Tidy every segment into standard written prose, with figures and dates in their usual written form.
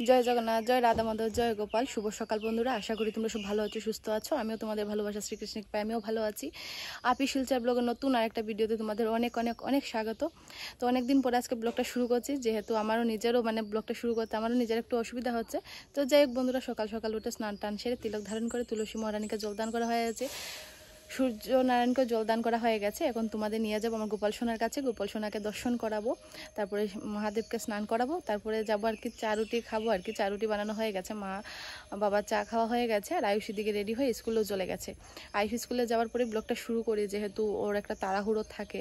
জয় জগন্নাথ, জয় রাধা মাধব, জয় গোপাল। শুভ সকাল বন্ধুরা, আশা করি তোমরা সব ভালো আছো, সুস্থ আছো। আমিও তোমাদের ভালোবাসা শ্রীকৃষ্ণকে পাই, আমিও ভালো আছি। আপি শিলচর ব্লগের নতুন আরেকটা ভিডিওতে তোমাদের অনেক অনেক অনেক স্বাগত। তো অনেকদিন পরে আজকে ব্লগটা শুরু করছি, যেহেতু আমারও নিজেরও ব্লগটা শুরু করতে আমারও নিজের একটু অসুবিধা হচ্ছে। তো যাই হোক বন্ধুরা, সকাল সকাল উঠে স্নান টান সেরে তিলক ধারণ করে তুলসী মহারানীকে জলদান করা হয়ে গেছে, সূর্যনারায়ণকে জলদান করা হয়ে গেছে। এখন তোমাদের নিয়ে যাবো আমার গোপাল সোনার কাছে, গোপাল সোনাকে দর্শন করাবো, তারপরে মহাদেবকে স্নান করাবো, তারপরে যাবো আর কি চা রুটি খাবো আর কি। চা রুটি বানানো হয়ে গেছে, মা বাবার চা খাওয়া হয়ে গেছে, আর আয়ুষের দিকে রেডি হয়ে স্কুলেও চলে গেছে। আয়ুষ স্কুলে যাওয়ার পরে ব্লগটা শুরু করি, যেহেতু ওর একটা তাড়াহুড়ো থাকে,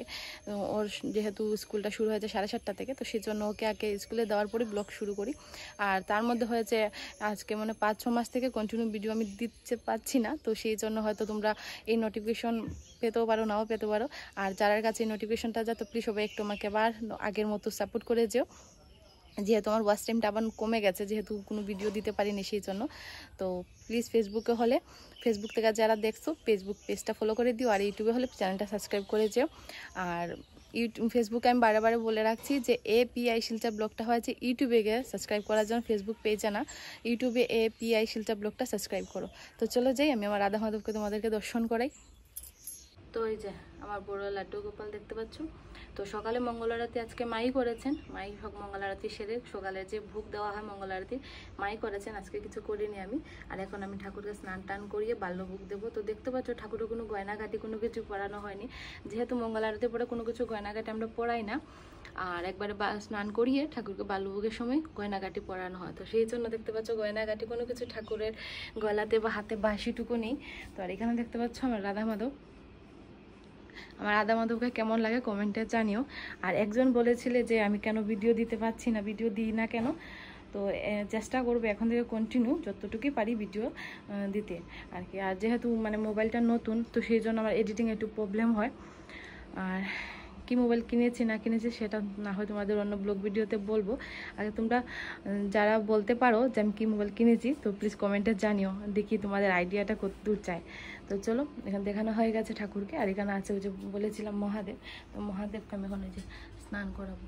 ওর যেহেতু স্কুলটা শুরু হয়েছে 7:30 থেকে, তো সেই জন্য ওকে আগে স্কুলে দেওয়ার পরে ব্লগ শুরু করি। আর তার মধ্যে হয়েছে আজকে 5-6 মাস থেকে কন্টিনিউ ভিডিও আমি দিতে পারছি না, তো সেই জন্য হয়তো তোমরা এই নোটিফিকেশন পেতেও পারো, নাও পেতে পারো। আর যার কাছে এই নোটিফিকেশনটা যা, তো প্লিজ সবাই একটু আমাকে আবার আগের মতো সাপোর্ট করে যেও, যেহেতু আমার ওয়াচ টাইমটা আবার কমে গেছে, যেহেতু কোনো ভিডিও দিতে পারিনি সেই জন্য। তো প্লিজ ফেসবুকে হলে, ফেসবুক থেকে যারা দেখছো ফেসবুক পেজটা ফলো করে দিও, আর ইউটিউবে হলে চ্যানেলটা সাবস্ক্রাইব করে যেও। আর ফেসবুকে আমি বারে বলে রাখছি যে API শিলচর ব্লগটা হয়েছে ইউটিউবে গিয়ে সাবস্ক্রাইব করার জন্য, ফেসবুক পেজে না, ইউটিউবে API শিলচর ব্লগটা সাবস্ক্রাইব করো। তো চলো যাই, আমি আমার রাধা মাধবকে তোমাদেরকে দর্শন করাই। তো এই যে আমার বড় লাড্ডু গোপাল দেখতে পাচ্ছ। তো সকালে মঙ্গল আরতি আজকে মাই করেছেন, মাই মঙ্গল আরতি সেরে সকালে যে ভোগ দেওয়া হয় মঙ্গল আরতি মাই করেছেন, আজকে কিছু করিনি আমি। আর এখন আমি ঠাকুরকে স্নান টান করিয়ে বাল্যভোগ দেবো। তো দেখতে পাচ্ছ ঠাকুরের কোনো গয়নাঘাটি কোনো কিছু পরানো হয়নি, যেহেতু মঙ্গল আরতি পরে কোনো কিছু গয়নাঘাটি আমরা পরাই না। আর একবারে স্নান করিয়ে ঠাকুরকে বাল্যভোগের সময় গয়নাঘাটি পরানো হয়, তো সেই জন্য দেখতে পাচ্ছ গয়নাঘাটি কোনো কিছু ঠাকুরের গলাতে বা হাতে বাঁশিটুকু নেই। তো আর এখানে দেখতে পাচ্ছ আমার রাধা মাধব। আমার রাধা মাধবকে কেমন লাগে কমেন্টে জানিও। আর একজন বলেছিলে যে আমি কেন ভিডিও দিতে পারছি না, ভিডিও দিই না কেন। তো চেষ্টা করবো এখন থেকে কন্টিনিউ যতটুকুই পারি ভিডিও দিতে আর কি। আর যেহেতু মোবাইলটা নতুন, তো সেই জন্য আমার এডিটিং একটু প্রবলেম হয়। আর কি মোবাইল কিনেছি না কিনেছি সেটা না হয় তোমাদের অন্য ব্লগ ভিডিওতে বলবো। আগে তোমরা যারা বলতে পারো যে আমি কি মোবাইল কিনেছি, তো প্লিজ কমেন্টে জানিও, দেখি তোমাদের আইডিয়াটা কত দূর চায়। তো চলো, এখানে দেখানো হয়ে গেছে ঠাকুরকে, আর এখানে আছে ওই যে বলেছিলাম মহাদেব। তো মহাদেবকে আমি এখন ওই যে স্নান করাবো।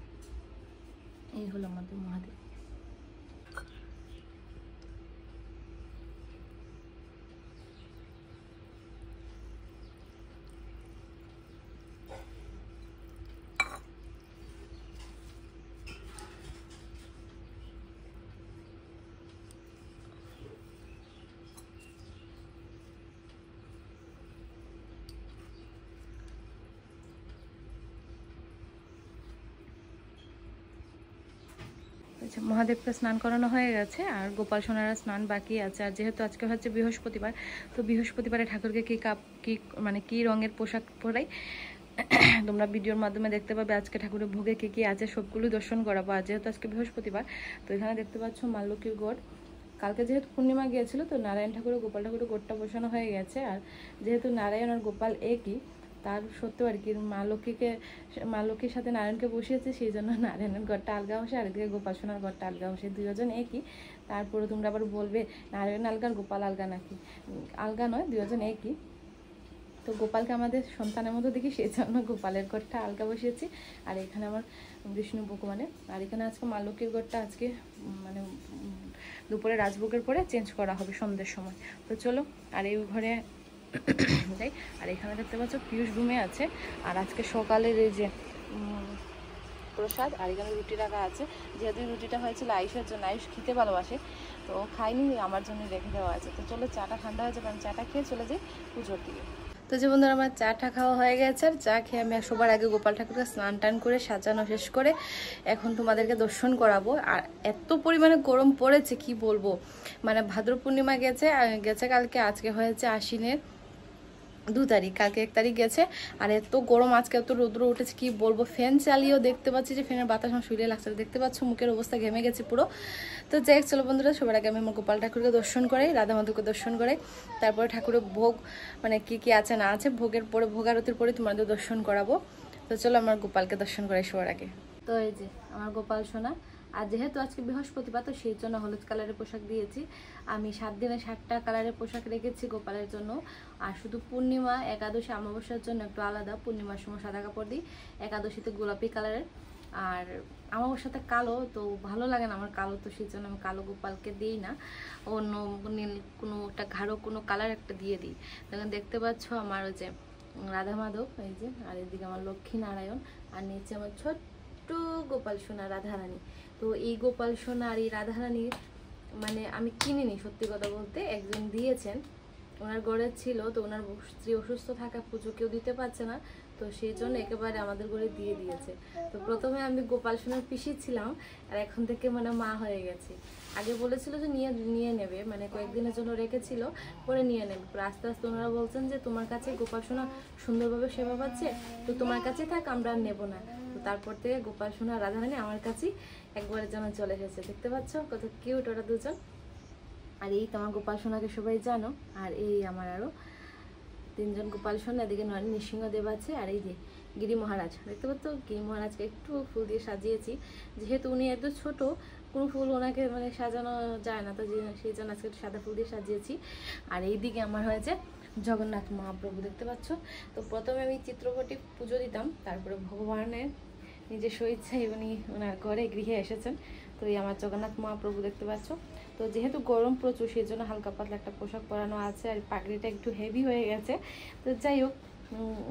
এই হলো আমাদের মহাদেব। আচ্ছা, মহাদেবকে স্নান করানো হয়ে গেছে, আর গোপাল সোনারা স্নান বাকি আছে। আর যেহেতু আজকে হচ্ছে বৃহস্পতিবার, তো বৃহস্পতিবারে ঠাকুরকে কি রঙের পোশাক পরাই তোমরা ভিডিওর মাধ্যমে দেখতে পাবে। আজকে ঠাকুরের ভোগে কি আছে সবগুলো দর্শন করাবো। আর যেহেতু আজকে বৃহস্পতিবার, তো এখানে দেখতে পাচ্ছ মা লক্ষ্মীর গড়। কালকে যেহেতু পূর্ণিমা গিয়েছিল, তো নারায়ণ ঠাকুরের গোপাল ঠাকুরের গোড়টা বসানো হয়ে গেছে। আর যেহেতু নারায়ণ আর গোপাল একই, তার সত্ত্বেও আর কি মা লক্ষ্মীর সাথে নারায়ণকে বসিয়েছে, সেই জন্য নারায়ণের ঘরটা আলগা বসে, আর এদিকে গোপাল সোনার ঘরটা আলগা বসে, দুজন একই। তারপরে তোমরা আবার বলবে নারায়ণ আলগা আর গোপাল আলগা, নাকি আলগা নয়, দুজন একই। তো গোপালকে আমাদের সন্তানের মতো দেখি, সেই জন্য গোপালের ঘরটা আলগা বসিয়েছি। আর এখানে আমার বিষ্ণু ভগবানের, আর এখানে আজকে মা লক্ষ্মীর ঘরটা আজকে দুপুরে রাজভোগের পরে চেঞ্জ করা হবে সন্ধ্যের সময়। তো চলো, আর এই ঘরে যাই। আর এখানে দেখতে পাচ্ছ পিয়ুষ ঘুমে আছে। আর আজকে সকালের এই যে প্রসাদ, আর এখানে রুটি রাখা আছে, যেহেতু রুটিটা হয়েছিল আয়ুষের জন্য, আয়ুষ খেতে ভালোবাসে, তো খাইনি, আমার জন্য রেখে দেওয়া আছে। তো চলো, চাটা ঠান্ডা হয়ে যাবে, আমি চাটা খেয়ে চলে যাই পুজোর দিকে। তো যে বন্ধুরা, আমার চাটা খাওয়া হয়ে গেছে, আর চা খেয়ে আমি সবার আগে গোপাল ঠাকুরকে স্নান টান করে সাজানো শেষ করে এখন তোমাদেরকে দর্শন করাবো। আর এত পরিমাণে গরম পড়েছে কি বলবো, ভাদ্র পূর্ণিমা গেছে কালকে, আজকে হয়েছে আশ্বিনের 2 তারিখ, কালকে 1 তারিখ গেছে। আর এত গরম, আজকে এত রৌদ্র উঠেছে কি বলবো। ফ্যান চালিয়েও দেখতে পাচ্ছি যে ফ্যানের বাতাস আমার শরীরে লাগছে, দেখতে পাচ্ছ মুখের অবস্থা ঘেমে গেছে পুরো। তো যাই হোক, চলো বন্ধুরা, সবার আগে আমি আমার গোপাল ঠাকুরকে দর্শন করাই, রাধা মাধবকে দর্শন করাই, তারপরে ঠাকুরের ভোগ কি আছে না আছে, ভোগের পরে ভোগারতির পরে তোমাদের দর্শন করাবো। তো চলো আমার গোপালকে দর্শন করাই সবার আগে। তো এই যে আমার গোপাল সোনা। আর যেহেতু আজকে বৃহস্পতিবার, তো সেই জন্য হলুদ কালারের পোশাক দিয়েছি। আমি 7 দিনে 7টা কালারের পোশাক রেখেছি গোপালের জন্য। আর শুধু পূর্ণিমা, একাদশী, অমাবস্যার জন্য একটু আলাদা, পূর্ণিমার সময় সাদা কাপড় দিই, একাদশীতে গোলাপি কালারের, আর আমার ওর সাথে কালো তো ভালো লাগে না আমার কালো, তো সেই জন্য আমি কালো গোপালকে দিই না, অন্য নীল কোনো একটা গাঢ় কোনো কালার একটা দিয়ে দিই। তখন দেখতে পাচ্ছ আমার ওই যে রাধা মাধব এই যে, আর এদিকে আমার লক্ষ্মী নারায়ণ, আর নিচে আমার ছোট্ট গোপাল সোনা রাধারানী। তো এই গোপাল সোনা আর এই রাধারানীর মানে আমি কিনিনি, সত্যি কথা বলতে একজন দিয়েছেন, ওনার ঘরে ছিল, তো ওনার স্ত্রী অসুস্থ থাকা পুজো কেউ দিতে পারছে না, তো সেই জন্য একেবারে আমাদের ঘরে দিয়ে দিয়েছে। তো প্রথমে আমি গোপাল সোনার পিসি ছিলাম, আর এখন থেকে মানে মা হয়ে গেছে। আগে বলেছিল যে নিয়ে নেবে, মানে কয়েকদিনের জন্য রেখেছিল, পরে নিয়ে নেবে। পরে আস্তে আস্তে ওনারা বলছেন যে তোমার কাছে গোপাল সোনা সুন্দরভাবে সেবা পাচ্ছে, তো তোমার কাছে থাক, আমরা আর নেবো না। তো তারপর থেকে গোপাল সোনা রাধারানী আমার কাছেই একবারের জন্য চলে এসেছে। দেখতে পাচ্ছ কত কিউট ওরা দুজন। আর এই তোমার গোপাল সোনাকে সবাই জানো। আর এই আমার আরো 3 জন গোপাল সোনা, এদিকে নৃসিংহদেব আছে, আর এই যে গিরি মহারাজ দেখতে পাচ্ছ। গিরি মহারাজকে একটু ফুল দিয়ে সাজিয়েছি, যেহেতু উনি একটু ছোট, কোনো ফুল ওনাকে মানে সাজানো যায় না, তো সেই জন্য আজকে একটু সাদা ফুল দিয়ে সাজিয়েছি। আর এইদিকে আমার হয়েছে জগন্নাথ মহাপ্রভু দেখতে পাচ্ছ। তো প্রথমে আমি চিত্রপটে পুজো দিতাম, তারপরে ভগবানের নিজস্ব ইচ্ছায় উনি ওনার ঘরে গৃহে এসেছেন। তো এই আমার জগন্নাথ মহাপ্রভু দেখতে পাচ্ছ। তো যেহেতু গরম প্রচুর, সেই জন্য হালকা পাতলা একটা পোশাক পরানো আছে, আর পাগড়িটা একটু হেভি হয়ে গেছে। তো যাই হোক,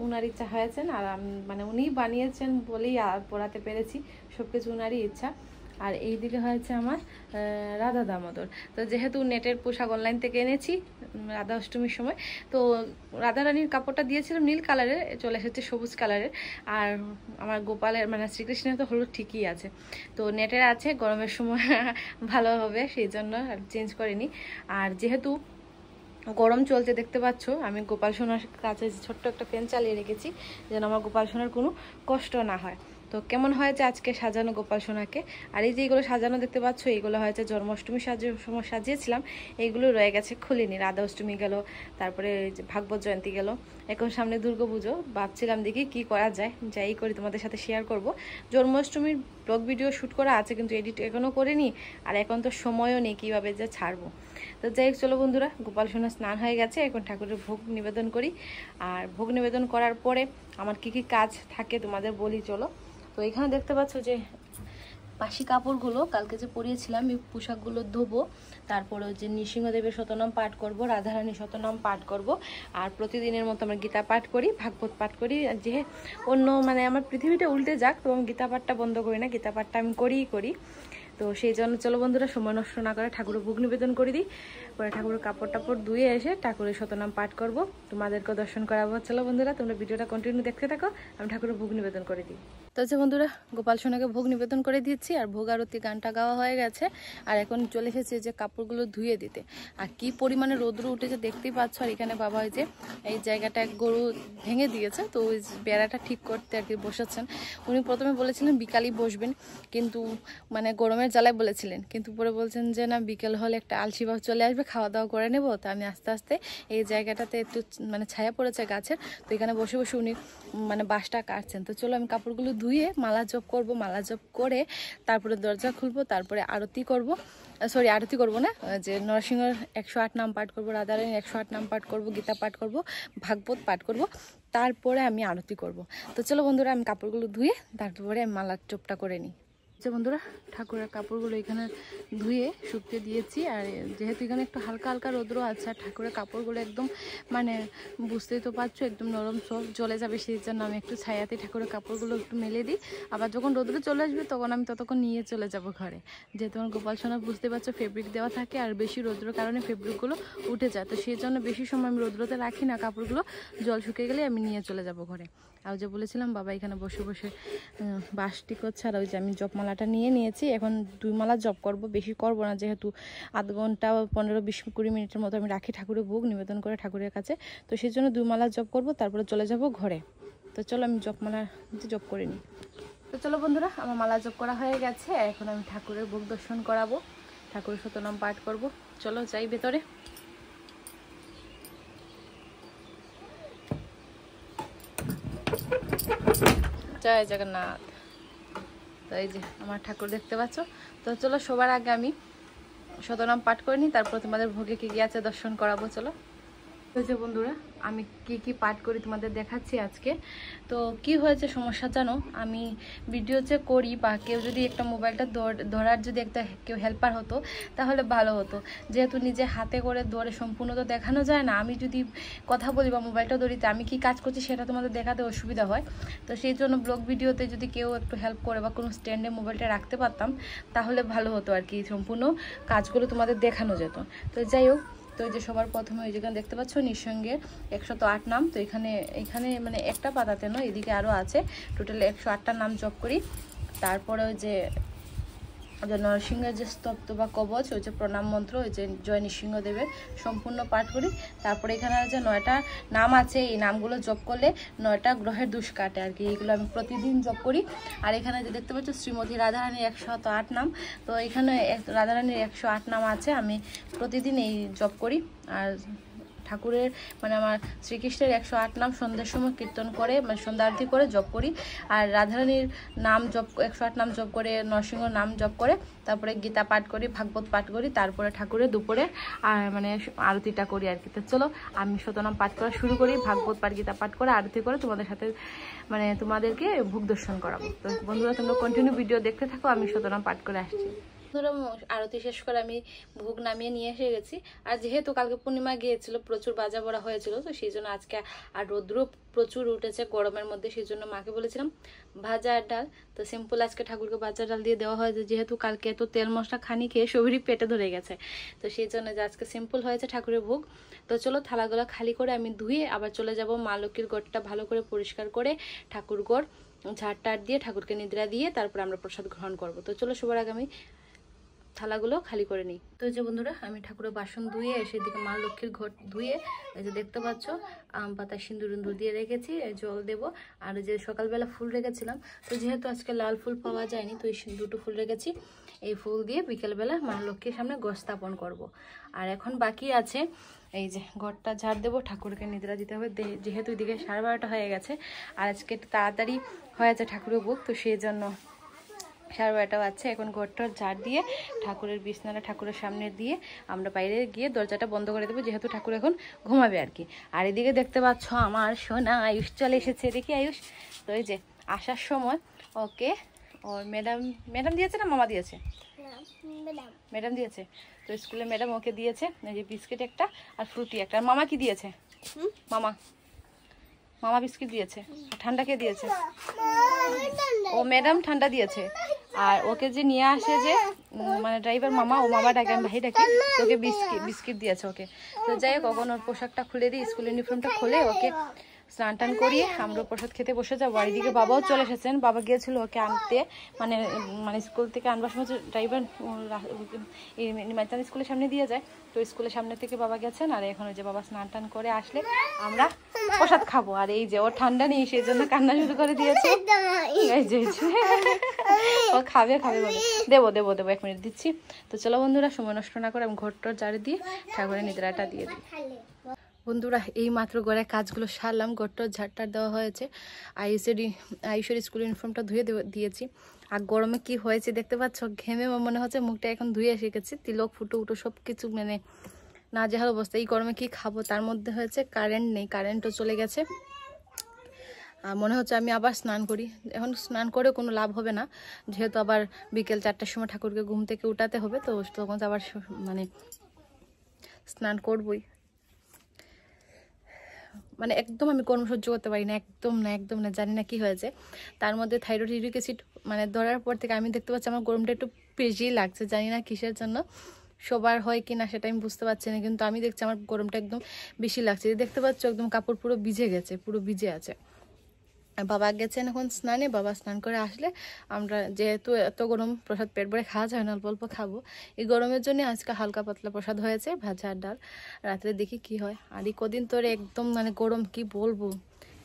উনার ইচ্ছা হয়েছেন, আর মানে উনিই বানিয়েছেন বলেই পরাতে পেরেছি, সব কিছু উনারই ইচ্ছা। আর এই দিকে হয়েছে আমার রাধা দামোদর। তো যেহেতু নেটের পোশাক অনলাইন থেকে এনেছি রাধা অষ্টমীর সময়, তো রাধারানীর কাপড়টা দিয়েছিলাম নীল কালারের, চলে এসেছে সবুজ কালারের। আর আমার গোপালের মানে শ্রীকৃষ্ণের তো হলুদ ঠিকই আছে, তো নেটের আছে, গরমের সময় ভালো হবে সেই জন্য আর চেঞ্জ করিনি। আর যেহেতু গরম চলছে দেখতে পাচ্ছ, আমি গোপাল সোনার কাছে ছোট্ট একটা ফ্যান চালিয়ে রেখেছি, যেন আমার গোপাল সোনার কোনো কষ্ট না হয়। তো কেমন হয়েছে আজকে সাজানো গোপাল সোনাকে। আর এই যে এইগুলো সাজানো দেখতে পাচ্ছ, এইগুলো হয়েছে জন্মাষ্টমী সময় সাজিয়েছিলাম, এইগুলো রয়ে গেছে খুলিনি। রাধা অষ্টমী গেল, তারপরে ভাগবত জয়ন্তী গেল, এখন সামনে দুর্গা পুজো, ভাবছিলাম দেখি কি করা যায়, যাই করি তোমাদের সাথে শেয়ার করব। জন্মাষ্টমীর ব্লগ ভিডিও শ্যুট করা আছে, কিন্তু এডিট এখনও করিনি, আর এখন তো সময়ও নেই কীভাবে যে ছাড়বো। তো যাই হোক চলো বন্ধুরা, গোপাল সোনা স্নান হয়ে গেছে, এখন ঠাকুরের ভোগ নিবেদন করি। আর ভোগ নিবেদন করার পরে আমার কি কি কাজ থাকে তোমাদের বলি চলো। তো এখানে দেখতে পাচ্ছ যে বাসি কাপড়গুলো কালকে যে পরিয়েছিলাম, এই পোশাকগুলো ধোবো, তারপরে যে নৃসিংহদেবের শতনাম পাঠ করব, রাধারানীর শতনাম পাঠ করব, আর প্রতিদিনের মতো আমরা গীতা পাঠ করি, ভাগবত পাঠ করি। যে অন্য মানে আমার পৃথিবীটা উল্টে যাক, তো আমি গীতা পাঠটা বন্ধ করি না, গীতা পাঠটা আমি করি। তো সেই জন্য চলো বন্ধুরা, সময় নষ্ট না করে ঠাকুরের ভোগ নিবেদন করে দিই, পরে ঠাকুরের কাপড় টাপড় ধুয়ে এসে ঠাকুরের শতনাম পাঠ করব, তোমাদেরকে দর্শন করাবো। চলো বন্ধুরা, তোমরা ভিডিওটা কন্টিনিউ দেখতে থাকো, আমি ঠাকুরের ভোগ নিবেদন করে দিই। তো যে বন্ধুরা, গোপাল সোনাকে ভোগ নিবেদন করে দিচ্ছি, আর ভোগ আরতি গানটা গাওয়া হয়ে গেছে, আর এখন চলে এসেছে যে কাপড়গুলো ধুয়ে দিতে। আর কি পরিমাণে রৌদ্র উঠেছে দেখতেই পাচ্ছ। আর এখানে বাবা ওই যে এই জায়গাটা গরু ভেঙে দিয়েছে, তো ওই বেড়াটা ঠিক করতে আর কি বসেছেন। উনি প্রথমে বলেছিলেন বিকালই বসবেন, কিন্তু মানে গরমের জ্বালায় বলেছিলেন, কিন্তু পরে বলছেন যে না, বিকেল হলে একটা আলসি ভাব চলে আসবে, খাওয়া দাওয়া করে নেবো। তো আমি আস্তে আস্তে এই জায়গাটাতে একটু মানে ছায়া পড়েছে গাছের, তো এখানে বসে বসে উনি মানে বাঁশটা কাটছেন। তো চলো আমি কাপড়গুলো ধুয়ে মালা জপ করব, মালা জপ করে তারপরে দরজা খুলবো, তারপরে আরতি করব। সরি, আরতি করবো না, যে নরসিংহর 108 নাম পাঠ করব, রাধারানীর 108 নাম পাঠ করব, গীতা পাঠ করব, ভাগবত পাঠ করব, তারপরে আমি আরতি করব। তো চলো বন্ধুরা, আমি কাপড়গুলো ধুয়ে তারপরে আমি মালার চোপটা করে নিই। বন্ধুরা, ঠাকুরের কাপড়গুলো এখানে ধুয়ে শুকতে দিয়েছি। আর যেহেতু এখানে একটু হালকা হালকা রৌদ্র আছে, আর ঠাকুরের কাপড়গুলো একদম মানে বুঝতেই তো পারছো একদম নরম সব জ্বলে যাবে, সেই জন্য আমি একটু ছায়াতে ঠাকুরের কাপড়গুলো একটু মেলে দিই। আবার যখন রৌদ্র চলে আসবে তখন আমি ততক্ষণ নিয়ে চলে যাব ঘরে। যেহেতু আমার গোপাল সোনা বুঝতে পারছো ফেব্রিক দেওয়া থাকে, আর বেশি রৌদ্রের কারণে ফেব্রিকগুলো উঠে যায়, তো সেই জন্য বেশি সময় আমি রৌদ্রতে রাখি না, কাপড়গুলো জল শুকিয়ে গেলে আমি নিয়ে চলে যাব ঘরে। আর যে বলেছিলাম বাবা এখানে বসে বসে বাসটি করছে, আর ওই যে আমি জপমালাটা নিয়ে নিয়েছি, এখন 2 মালা জপ করব, বেশি করব না, যেহেতু আধ ঘন্টা 15-20-20 মিনিটের মতো আমি রাখি ঠাকুরের ভোগ নিবেদন করে ঠাকুরের কাছে, তো সেই জন্য 2 মালা জপ করব, তারপরে চলে যাব ঘরে। তো চলো আমি জপমালা জপ করে নিই। তো চলো বন্ধুরা, আমার মালা জপ করা হয়ে গেছে, এখন আমি ঠাকুরের ভোগ দর্শন করাবো, ঠাকুরের শতনাম পাঠ করব। চলো যাই ভেতরে। জয় জগন্নাথ। তো এই যে আমার ঠাকুর দেখতে পাচ্ছ। তো চলো সবার আগে আমি শতনাম পাঠ করে নিই, তারপর তোমাদের ভোগে কি আছে দর্শন করাবো। চলো। হয়েছে বন্ধুরা, আমি কি পাঠ করি তোমাদের দেখাচ্ছি আজকে। তো কি হয়েছে সমস্যা জানো, আমি ভিডিও যে করি বা কেউ যদি একটা মোবাইলটা ধরার যদি একটা কেউ হেল্পার হতো তাহলে ভালো হতো। যেহেতু নিজে হাতে করে ধরে সম্পূর্ণ তো দেখানো যায় না, আমি যদি কথা বলি বা মোবাইলটা ধরিতে আমি কি কাজ করছি সেটা তোমাদের দেখাতে অসুবিধা হয়। তো সেই জন্য ব্লগ ভিডিওতে যদি কেউ একটু হেল্প করে বা কোনো স্ট্যান্ডে মোবাইলটা রাখতে পারতাম তাহলে ভালো হতো আর কি, সম্পূর্ণ কাজগুলো তোমাদের দেখানো যেত। তো যাই হোক, তো যে সবার প্রথমে ওই যেখানে দেখতে পাচ্ছ নিঃসঙ্গের 108 নাম। তো এখানে মানে একটা পাতাতে নয়, এদিকে আরও আছে, টোটাল 108টা নাম জপ করি। তারপরে ওই যে নরসিংহের যে স্তব্ধ বা কবচ, ওই যে প্রণাম মন্ত্র, ওই যে জয় নৃসিংহদেবের সম্পূর্ণ পাঠ করি। তারপরে এখানে যে 9টা নাম আছে, এই নামগুলো জপ করলে 9টা গ্রহের দোষ কাটে আর কি, এইগুলো আমি প্রতিদিন জপ করি। আর এখানে যে দেখতে পাচ্ছ শ্রীমতী রাধারানীর 108 নাম, তো এখানে রাধারানীর 108 নাম আছে, আমি প্রতিদিন এই জপ করি। আর ঠাকুরের মানে আমার শ্রীকৃষ্ণের 108 নাম সন্ধ্যার সময় কীর্তন করে, মানে সন্ধ্যা আরতি করে জপ করি। আর রাধারানীর নাম জপ 108 নাম জপ করে, নরসিংহ নাম জপ করে, তারপরে গীতা পাঠ করি, ভাগবত পাঠ করি, তারপরে ঠাকুরের দুপুরে মানে আরতিটা করি আর কি। তো চলো আমি শতনাম পাঠ করা শুরু করি, ভাগবত পাঠ, গীতা পাঠ করে আরতি করে তোমাদের সাথে মানে তোমাদেরকে ভোগ দর্শন করাবো। তো বন্ধুরা তোমরা কন্টিনিউ ভিডিও দেখতে থাকো, আমি শতনাম পাঠ করে আসছি। আরতি শেষ করে আমি ভোগ নামিয়ে নিয়ে এসে গেছি। আর যেহেতু কালকে পূর্ণিমা গিয়েছিল, প্রচুর বাজা বড়া হয়েছিল, তো সেই জন্য আজকে আর রৌদ্র প্রচুর উঠেছে গরমের মধ্যে, সেই জন্য মাকে বলেছিলাম ভাজা আর ডাল। তো সিম্পল আজকে ঠাকুরকে ভাজা ডাল দিয়ে দেওয়া হয়েছে, যেহেতু কালকে এত তেল মশলা খানি খেয়ে সবারই পেটে ধরে গেছে, তো সেই জন্য যে আজকে সিম্পল হয়েছে ঠাকুরের ভোগ। তো চলো থালাগুলো খালি করে আমি ধুয়ে আবার চলে যাব মা লক্ষ্মীর গড়টা ভালো করে পরিষ্কার করে, ঠাকুর গড় ঝাড় টাড় দিয়ে ঠাকুরকে নিদ্রা দিয়ে তারপর আমরা প্রসাদ গ্রহণ করব। তো চলো সবার আগে আমি থালাগুলো খালি করে নিই। তো যে বন্ধুরা আমি ঠাকুরের বাসন ধুয়ে এসে দিকে মা লক্ষ্মীর ঘর ধুয়ে এই যে দেখতে পাচ্ছ আম পাতা সিঁদুর দিয়ে রেখেছি, জল দেব। আর যে সকালবেলা ফুল রেখেছিলাম, তো যেহেতু আজকে লাল ফুল পাওয়া যায়নি, তো এই দুটো ফুল রেখেছি, এই ফুল দিয়ে বিকেলবেলা মা লক্ষ্মীর সামনে ঘর স্থাপন করব। আর এখন বাকি আছে এই যে ঘরটা ঝাড় দেবো, ঠাকুরকে নিদ্রা দিতে হবে, যেহেতু এদিকে 12:30 হয়ে গেছে। আর আজকে একটু তাড়াতাড়ি হয়েছে ঠাকুরের ভোগ, তো সেই জন্য 12:30 বাজছে। এখন ঘরটার ঝাড় দিয়ে ঠাকুরের বিছনাটা ঠাকুরের সামনে দিয়ে আমরা বাইরে গিয়ে দরজাটা বন্ধ করে দেবো, যেহেতু ঠাকুর এখন ঘুমাবে আর কি। আর এদিকে দেখতে পাচ্ছ আমার সোনা আয়ুষ চলে এসেছে, দেখি আয়ুষ। তো এই যে আসার সময় ওকে ওর ম্যাডাম দিয়েছে না মামা দিয়েছে? ম্যাডাম দিয়েছে। তো স্কুলে ম্যাডাম ওকে দিয়েছে এই যে বিস্কিট একটা আর ফ্রুটি একটা। আর মামা কি দিয়েছে? মামা বিস্কিট দিয়েছে। ঠান্ডা কে দিয়েছে? ও ম্যাডাম ঠান্ডা দিয়েছে। আর ওকে যে নিয়ে আসে যে মানে ড্রাইভার মামা, ও মামা ডাকে আমি ভাই ডাকি, ওকে বিস্কিট দিয়েছে ওকে। তো যাই হোক ওখানে ওর পোশাকটা খুলে দিই, স্কুল ইউনিফর্মটা খুলে ওকে স্নান টান করিয়ে আমরা প্রসাদ খেতে বসে যাবো। আর এদিকে বাবাও চলে এসেছেন, বাবা গিয়েছিল ওকে আনতে, মানে স্কুল থেকে আনবার সময় ড্রাইভার নিমাইতান স্কুলের সামনে দিয়ে যায়, তো স্কুলের সামনে থেকে বাবা গেছেন। আর এখন ওই যে বাবা স্নান টান করে আসলে আমরা প্রসাদ খাবো। আর এই যে ওর ঠান্ডা নেই, সেই জন্য কান্না শুরু করে দিয়েছে। এই যে ও খাবে বলে দেবো 1 মিনিট দিচ্ছি। তো চলো বন্ধুরা সময় নষ্ট না করে আমি ঘরটার ঝাড়ু দিয়ে ঠাকুরের নিদ্রাটা দিয়ে দিই। বন্ধুরা এই মাত্র ঘরের কাজগুলো সারলাম, ঘরটার ঝাড়টা দেওয়া হয়েছে, আয়ুষের স্কুল ইউনিফর্মটা ধুয়ে দিয়েছি। আর গরমে কি হয়েছে দেখতে পাচ্ছ, ঘেমে মনে হচ্ছে মুখটা এখন ধুয়ে শিখেছি, তিলক ফুটো সব কিছু মানে নাজেহাল অবস্থা। এই গরমে কি খাবো, তার মধ্যে হয়েছে কারেন্ট নেই, কারেন্টও চলে গেছে। আর মনে হচ্ছে আমি আবার স্নান করি, এখন স্নান করে কোনো লাভ হবে না, যেহেতু আবার বিকেল 4টার সময় ঠাকুরকে ঘুম থেকে উঠাতে হবে, তো তখন আবার মানে স্নান করবই। মানে একদম আমি গরম সহ্য করতে পারি না, একদম না জানি না কি হয়েছে। তার মধ্যে থাইরয়েড ইউরিক অ্যাসিড মানে ধরার পর থেকে আমি দেখতে পাচ্ছি আমার গরমটা একটু বেশি লাগছে, জানি না কিসের জন্য, সবার হয় কি না সেটা আমি বুঝতে পারছি না, কিন্তু আমি দেখছি আমার গরমটা একদম বেশি লাগছে। দেখতে পাচ্ছ একদম কাপড় পুরো ভিজে গেছে, পুরো ভিজে আছে। বাবা গেছেন এখন স্নানে, বাবা স্নান করে আসলে আমরা, যেহেতু এত গরম প্রসাদ পেট ভরে খাওয়া যায় না, অল্প অল্প খাবো। এই গরমের জন্য আজকে হালকা পাতলা প্রসাদ হয়েছে, ভাজা আর ডাল। রাত্রে দেখি কি হয়। আর এই কদিন ধরে একদম মানে গরম কি বলবো,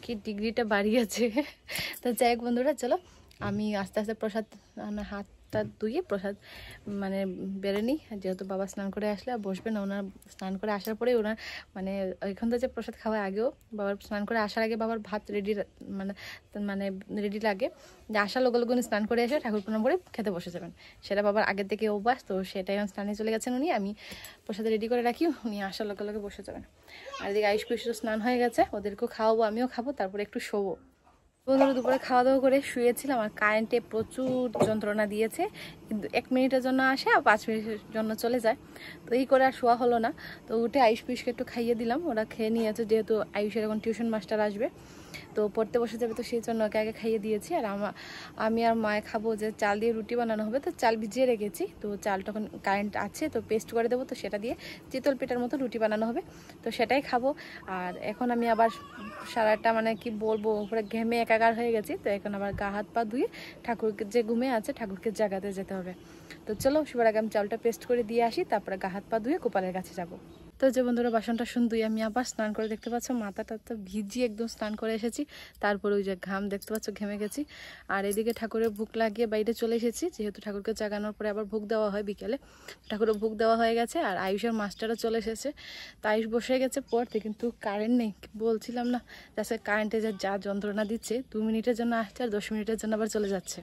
কি ডিগ্রিটা বাড়িয়েছে। তো যাই হোক বন্ধুরা চলো আমি আস্তে আস্তে প্রসাদ হাত হাতটা ধুয়ে প্রসাদ মানে বেড়ে নিই, যেহেতু বাবা স্নান করে আসলে আর বসবে না। ওনার স্নান করে আসার পরেই ওনার মানে এখান থেকে যে প্রসাদ খাওয়ার আগেও বাবার স্নান করে আসার আগে বাবার ভাত রেডি মানে মানে রেডি লাগে, যে আসার লোক উনি স্নান করে এসে ঠাকুর প্রণাম করে খেতে বসে যাবেন। সেটা বাবার আগের থেকে অভ্যাস, তো সেটাই স্নানে চলে গেছেন উনি। আমি প্রসাদ রেডি করে রাখি, উনি আসার লোকে বসে যাবেন। আর এদিকে আয়ুষ পিসুর স্নান হয়ে গেছে, ওদেরকেও খাওয়াবো, আমিও খাবো, তারপরে একটু শোবো। বন্ধুরা দুপুরে খাওয়া দাওয়া করে শুয়েছিলাম, আর কারেন্টে প্রচুর যন্ত্রণা দিয়েছে, কিন্তু 1 মিনিটের জন্য আসে আর 5 মিনিটের জন্য চলে যায়। তো এই করে আর শোয়া হলো না। তো উঠে আয়ুষ পিসকে একটু খাইয়ে দিলাম, ওরা খেয়ে নিয়েছে, যেহেতু আয়ুষের এখন টিউশন মাস্টার আসবে, তো পড়তে বসে যাবে, তো সেই জন্য ওকে আগে খাইয়ে দিয়েছি। আর আমি আর মায়ে খাবো, যে চাল দিয়ে রুটি বানানো হবে, তো চাল ভিজিয়ে রেখেছি, তো চাল তখন কারেন্ট আছে তো পেস্ট করে দেবো, তো সেটা দিয়ে চিতল পিঠার মতো রুটি বানানো হবে, তো সেটাই খাবো। আর এখন আমি আবার সারাটা মানে কি বলবো, উপরে ঘেমে একাকার হয়ে গেছি, তো এখন আবার গা হাত পা ধুয়ে ঠাকুরকে যে ঘুমে আছে ঠাকুরকে জাগাতে যেতে হবে। তো চলো সবার আগে আমি চালটা পেস্ট করে দিয়ে আসি, তারপরে গা হাত পা ধুয়ে গোপালের কাছে যাবো। তো যে বন্ধুরা বাসনটা ধুয়ে আমি আবার স্নান করে, দেখতে পাচ্ছ মাথাটা তো ভিজিয়ে একদম স্নান করে এসেছি, তারপরে ওই যে ঘাম দেখতে পাচ্ছ ঘেমে গেছি। আর এদিকে ঠাকুরের ভোগ লাগিয়ে বাইরে চলে এসেছি, যেহেতু ঠাকুরকে জাগানোর পরে আবার ভোগ দেওয়া হয় বিকেলে, ঠাকুরের ভোগ দেওয়া হয়ে গেছে। আর আয়ুষের মাস্টারও চলে এসেছে, তো আয়ুষ বসে গেছে পড়তে, কিন্তু কারেন্ট নেই, বলছিলাম না যাচ্ছে কারেন্টে যা যন্ত্রণা দিচ্ছে, 2 মিনিটের জন্য আসছে আর 10 মিনিটের জন্য আবার চলে যাচ্ছে।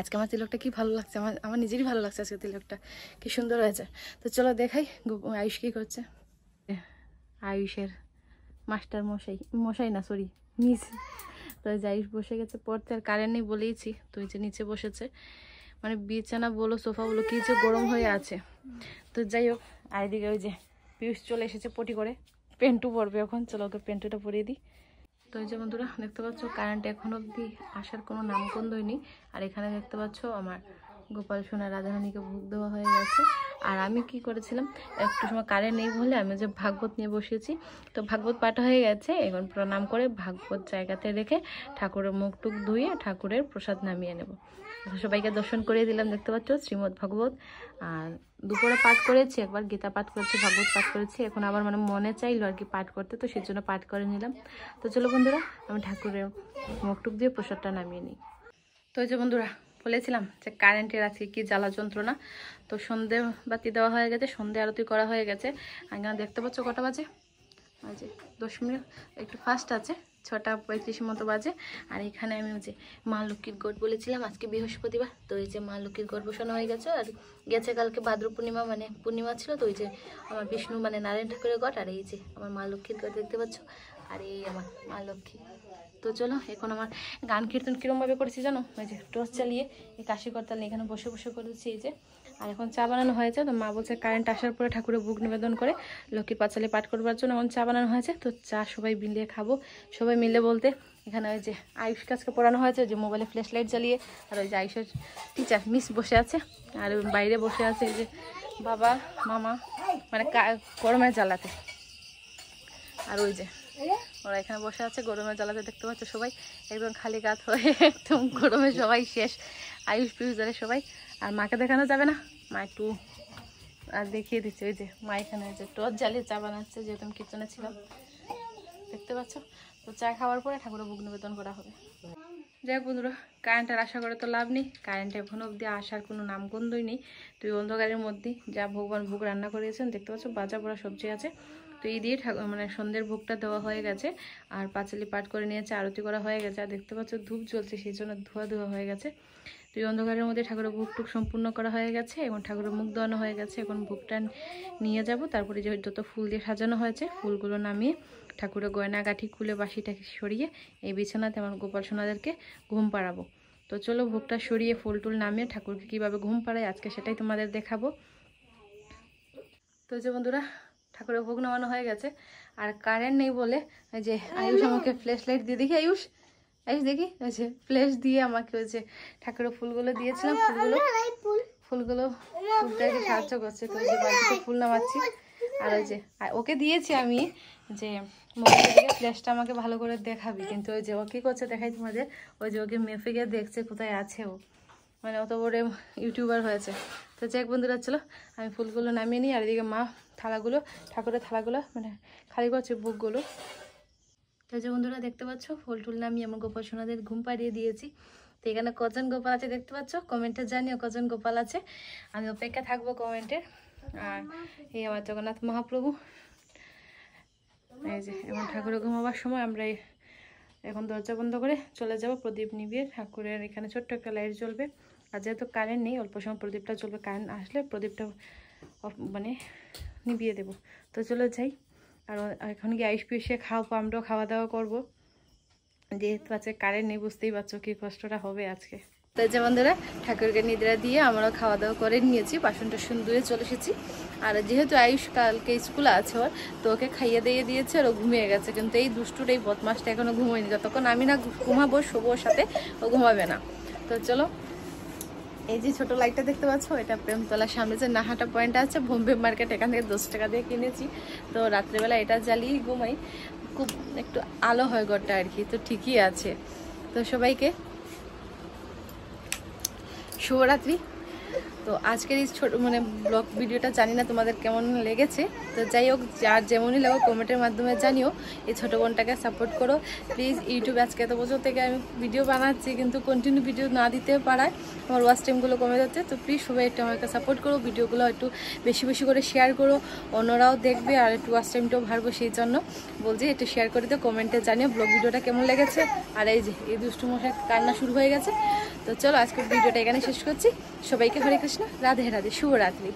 আজকে আমার তিলকটা কি ভালো লাগছে, আমার নিজেরই ভালো লাগছে আজকে তিলকটা, কি সুন্দর হয়েছে। তো চলো দেখাই আয়ুষ কি করছে। আয়ুষের মাস্টার মশাই না সরি মিস, তো আয়ুষ বসে গেছে পড়তে, আর কারেন্ট নেই বলেইছি, তো এই যে নিচে বসেছে, মানে বিছানা বলো সোফা বলো কি যে গরম হয়ে আছে। তো যাই হোক, আর এদিকে ওই যে পিউষ চলে এসেছে পটি করে, পেন্টু পরবে এখন, চলো ওকে পেন্টুটা পরিয়ে দিই। তো এই যে বন্ধুরা দেখতে পাচ্ছ কারেন্ট এখন অবধি আসার কোনো নামগন্ধই নেই। আর এখানে দেখতে পাচ্ছ আমার গোপাল সোনা রাধারানীকে ভোগ দেওয়া হয়ে গেছে। আর আমি কি করেছিলাম, একটু সময় কারেন্ট নেই বলে আমি যে ভাগবত নিয়ে বসেছি, তো ভাগবত পাঠ হয়ে গেছে, এখন প্রণাম করে ভাগবত জায়গাতে রেখে ঠাকুরের মুখ টুক ধুয়ে ঠাকুরের প্রসাদ নামিয়ে নেব। সবাইকে দর্শন করিয়ে দিলাম, দেখতে পাচ্ছ শ্রীমদ্ ভাগবত। আর দুপুরে পাঠ করেছি, একবার গীতা পাঠ করেছি, ভাগবত পাঠ করেছি, এখন আবার মানে মনে চাইলো আর কি পাঠ করতে, তো সেই জন্য পাঠ করে নিলাম। তো চলো বন্ধুরা আমি ঠাকুরের মুখটুক দিয়ে প্রসাদটা নামিয়ে নিই। তো এই যে বন্ধুরা বলেছিলাম যে কারেন্টের আছে কি জ্বালা যন্ত্রণা, তো সন্ধে বাতি দেওয়া হয়ে গেছে, সন্ধে আরতি করা হয়ে গেছে। এখানে দেখতে পাচ্ছ কটা বাজে, ওই যে 10 মিনিট একটু ফাস্ট আছে, 6:35 মতো বাজে। আর এখানে আমি ওই যে মা লক্ষ্মীর গড় বলেছিলাম আজকে বৃহস্পতিবার, তো এই যে মা লক্ষ্মীর গড় বসানো হয়ে গেছে। আর গেছে কালকে ভাদ্র পূর্ণিমা, মানে পূর্ণিমা ছিল, তো ওই যে আমার বিষ্ণু মানে নারায়ণ ঠাকুরের গড়, আর এই যে আমার মা লক্ষ্মীর গড় দেখতে পাচ্ছ, আর এই আমার মা লক্ষ্মী। তো চলো এখন আমার গান কীর্তন কীরমভাবে করেছি জানো, ওই যে টর্চ চালিয়ে এই কাশি করতাল এখানে বসে বসে করেছি এই যে। আর এখন চা বানানো হয়েছে, তো মা বলছে কারেন্ট আসার পরে ঠাকুরের ভোগ নিবেদন করে লক্ষ্মীর পাঁচালী পাঠ করবার জন্য এখন চা বানানো হয়েছে, তো চা সবাই মিলে খাবো। সবাই মিলে বলতে এখানে ওই যে আয়ুষ কাজকে পড়ানো হয়েছে, যে মোবাইলে ফ্ল্যাশ লাইট জ্বালিয়ে, আর ওই যে আয়ুষের টিচার মিস বসে আছে, আর বাইরে বসে আছে এই যে বাবা মামা, মানে গরমের জ্বালাতে। আর ওই যে ওরা এখানে বসে আছে গরমের জ্বালাতে, দেখতে পাচ্ছ সবাই একদম খালি গাত হয়ে একদম গরমে সবাই শেষ, আয়ুষ পিউষারে সবাই। আর মাকে দেখানো যাবে না, মা একটু আর দেখিয়ে দিচ্ছে, ওই যে মা এখানে যে টর্চ জ্বালিয়ে চা বানাচ্ছে, যেহেতু আমি কিচেনে ছিলাম, দেখতে পাচ্ছ। তো চা খাওয়ার পরে ঠাকুরের ভোগ নিবেদন করা হবে। যাই হোক বন্ধুরা, কারেন্টের আশা করে তো লাভ নেই, কারেন্ট এখন অবধি আসার কোনো নামগন্ধই নেই। তো এই অন্ধকারের মধ্যে যা ভগবান ভোগ রান্না করিয়েছেন দেখতে পাচ্ছ, বাজা পোড়া সবজি আছে, তো এই দিয়ে মানে সন্ধ্যের ভোগটা দেওয়া হয়ে গেছে। আর পাঁচালি পাঠ করে নিয়েছে, আরতি করা হয়ে গেছে, আর দেখতে পাচ্ছ ধূপ জ্বলছে, সেই জন্য ধোয়া হয়ে গেছে। তো এই অন্ধকারের মধ্যে ঠাকুরের ভোগটুক সম্পূর্ণ করা হয়ে গেছে, এবং ঠাকুরের মুখ দেওয়ানো হয়ে গেছে। এখন ভোগটা নিয়ে যাব, তারপরে যে যত ফুল দিয়ে সাজানো হয়েছে ফুলগুলো নামিয়ে ঠাকুরের গয়নাগাঠি খুলে বাসিটাকে সরিয়ে এই বিছানাতে আমার গোপাল সোনাদেরকে ঘুম পাড়াবো। তো চলো ভোগটা সরিয়ে ফুল টুল নামিয়ে ঠাকুরকে কীভাবে ঘুম পাড়ায় আজকে সেটাই তোমাদের দেখাবো। তো যে বন্ধুরা ঠাকুরের ভোগ নামানো হয়ে গেছে, আর কারেন্ট নেই বলে যে আয়ুষ আমাকে ফ্ল্যাশ লাইট দিয়ে, দেখি আয়ুষ দেখি ওই যে ফ্ল্যাশ দিয়ে আমাকে ওই যে ঠাকুরের ফুলগুলো দিয়েছিলাম, ফুলটাকে সাহায্য করছে, তো ওই যে বাড়িতে ফুল নামাচ্ছি। আর ওই যে ওকে দিয়েছি আমি যে মোবাইলের দিকে ফ্ল্যাশটা আমাকে ভালো করে দেখাবি, কিন্তু ওই যে ও কী করছে দেখাই তোমাদের, ওই যে ওকে মেপে গিয়ে দেখছে কোথায় আছে ও, মানে অত বড় ইউটিউবার হয়েছে। তো যাই বন্ধুরা চলো আমি ফুলগুলো নামিয়ে নিই, আর এদিকে মা থালাগুলো ঠাকুরের থালাগুলো মানে খালি করছে ভোগগুলো। তো যে বন্ধুরা দেখতে পাচ্ছ ফুল টুল নামিয়ে আমার গোপাল সোনাদের ঘুম পাড়িয়ে দিয়েছি। তো এখানে কজন গোপাল আছে দেখতে পাচ্ছ, কমেন্টে জানিও কজন গোপাল আছে, আমি অপেক্ষা থাকবো কমেন্টের। আর এই আমার জগন্নাথ মহাপ্রভু, এই যে এখন ঠাকুরের ঘুমাবার সময় আমরা এখন দরজা বন্ধ করে চলে যাব প্রদীপ নিভিয়ে। ঠাকুরের এখানে ছোট্ট একটা লাইট জ্বলবে, আর যেহেতু কারেন্ট নেই অল্প সময় প্রদীপটা জ্বলবে, কারেন্ট আসলে প্রদীপটা মানে নিভিয়ে দেবো। তো চলে যাই, আর এখন গিয়ে আইস পিসে খাওয়াবো, আমরাও খাওয়া দাওয়া করবো, যেহেতু আছে কারেন্ট নেই, বুঝতেই পারছো কি কষ্টটা হবে আজকে। তো যে বন্ধুরা ঠাকুরকে নিদ্রা দিয়ে আমরা খাওয়া দাওয়া করে নিয়েছি, বাসন টাসন ধুয়ে চলে এসেছি। আর যেহেতু আয়ুষ কালকে স্কুল আছে ওর, তো ওকে খাইয়ে দিয়ে দিয়েছে আর ও ঘুমিয়ে গেছে, কিন্তু এই দুষ্টুর এই বদমাসটা এখনো ঘুমোয়নি, যতক্ষণ আমি না ঘুমাবো শোবো ওর সাথে ও ঘুমাবে না। তো চলো, এই যে ছোট লাইটটা দেখতে পাচ্ছ, এটা প্রেমতলার সামনে যে নাহাটা পয়েন্ট আছে বোম্বে মার্কেট, এখান থেকে 10 টাকা দিয়ে কিনেছি। তো রাত্রেবেলা এটা জ্বালিয়ে ঘুমাই, খুব একটু আলো হয় ঘরটা আর কি। তো ঠিকই আছে। তো সবাইকে শুভরাত্রি। তো আজকের এই ছোট মানে ব্লগ ভিডিওটা জানি না তোমাদের কেমন লেগেছে, তো যাই হোক যার যেমনই লাগো কমেন্টের মাধ্যমে জানিও। এই ছোটো বোনটাকে সাপোর্ট করো প্লিজ। ইউটিউবে আজকে এত বছর থেকে আমি ভিডিও বানাচ্ছি, কিন্তু কন্টিনিউ ভিডিও না দিতে পারায় আমার ওয়াচ টাইমগুলো কমে যাচ্ছে। তো প্লিজ সবাই একটু আমাকে সাপোর্ট করো, ভিডিওগুলো একটু বেশি বেশি করে শেয়ার করো, অন্যরাও দেখবে আর একটু ওয়াচ টাইমটাও বাড়বো, সেই জন্য বলছি একটু শেয়ার করে দিও, কমেন্টে জানিও ব্লগ ভিডিওটা কেমন লেগেছে। আর এই যে এই দুষ্টু মশাই কান্না শুরু হয়ে গেছে। তো চলো আজকের ভিডিওটা এখানে শেষ করছি। সবাইকে হরে কৃষ্ণ, রাধে রাধে, শুভরাত্রি।